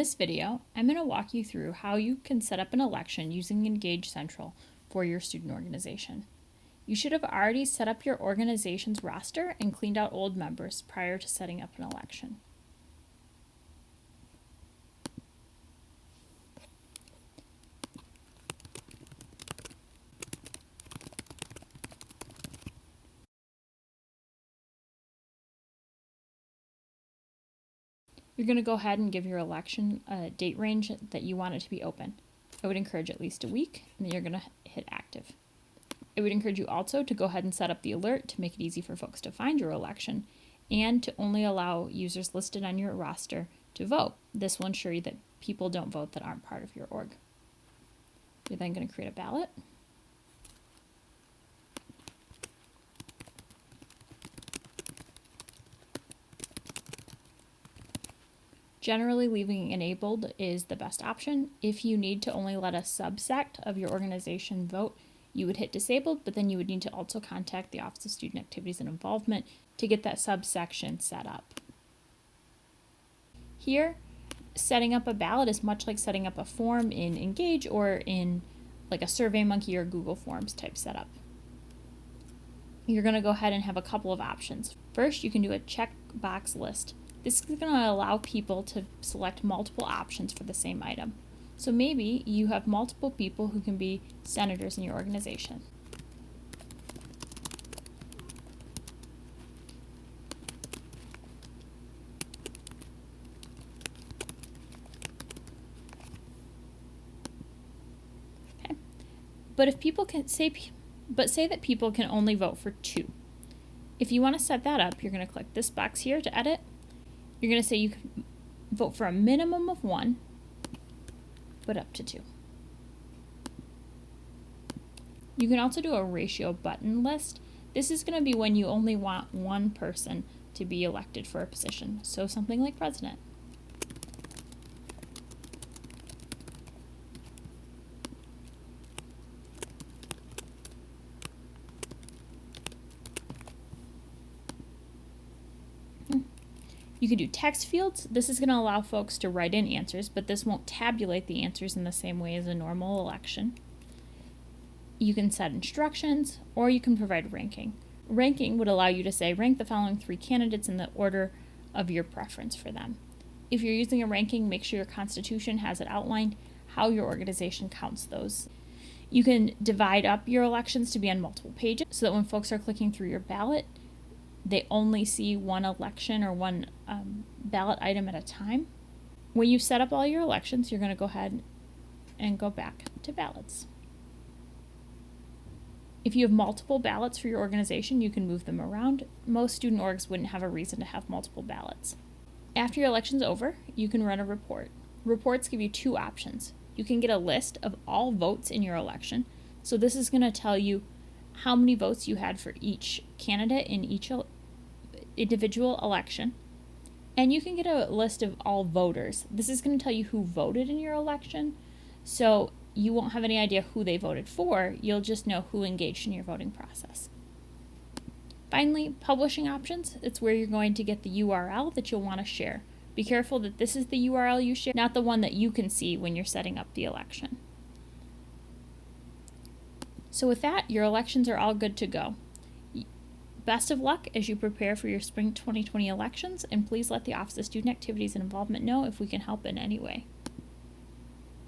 this video, I'm going to walk you through how you can set up an election using Engage Central for your student organization. You should have already set up your organization's roster and cleaned out old members prior to setting up an election. You're going to go ahead and give your election a date range that you want it to be open. I would encourage at least a week, and then you're going to hit active. I would encourage you also to go ahead and set up the alert to make it easy for folks to find your election and to only allow users listed on your roster to vote. This will ensure that people don't vote that aren't part of your org. You're then going to create a ballot. Generally, leaving enabled is the best option. If you need to only let a subset of your organization vote, you would hit disabled, but then you would need to also contact the Office of Student Activities and Involvement to get that subsection set up. Here, setting up a ballot is much like setting up a form in Engage or in like a SurveyMonkey or Google Forms type setup. You're going to go ahead and have a couple of options. First, you can do a checkbox list. This is going to allow people to select multiple options for the same item. So maybe you have multiple people who can be senators in your organization. Okay. But if people can say that people can only vote for 2. If you want to set that up, you're going to click this box here to edit. You're going to say you can vote for a minimum of 1, but up to 2. You can also do a ratio button list. This is going to be when you only want one person to be elected for a position, so something like president. You can do text fields. This is going to allow folks to write in answers, but this won't tabulate the answers in the same way as a normal election. You can set instructions, or you can provide ranking. Ranking would allow you to say, rank the following 3 candidates in the order of your preference for them. If you're using a ranking, make sure your constitution has it outlined how your organization counts those. You can divide up your elections to be on multiple pages so that when folks are clicking through your ballot, they only see one election or one ballot item at a time. When you set up all your elections, you're going to go ahead and go back to ballots. If you have multiple ballots for your organization, you can move them around. Most student orgs wouldn't have a reason to have multiple ballots. After your election's over, you can run a report. Reports give you 2 options. You can get a list of all votes in your election. So this is going to tell you how many votes you had for each candidate in each individual election. And you can get a list of all voters. This is going to tell you who voted in your election. So you won't have any idea who they voted for. You'll just know who engaged in your voting process. Finally, publishing options. It's where you're going to get the URL that you'll want to share. Be careful that this is the URL you share, not the one that you can see when you're setting up the election. So with that, your elections are all good to go. Best of luck as you prepare for your spring 2020 elections, and please let the Office of Student Activities and Involvement know if we can help in any way.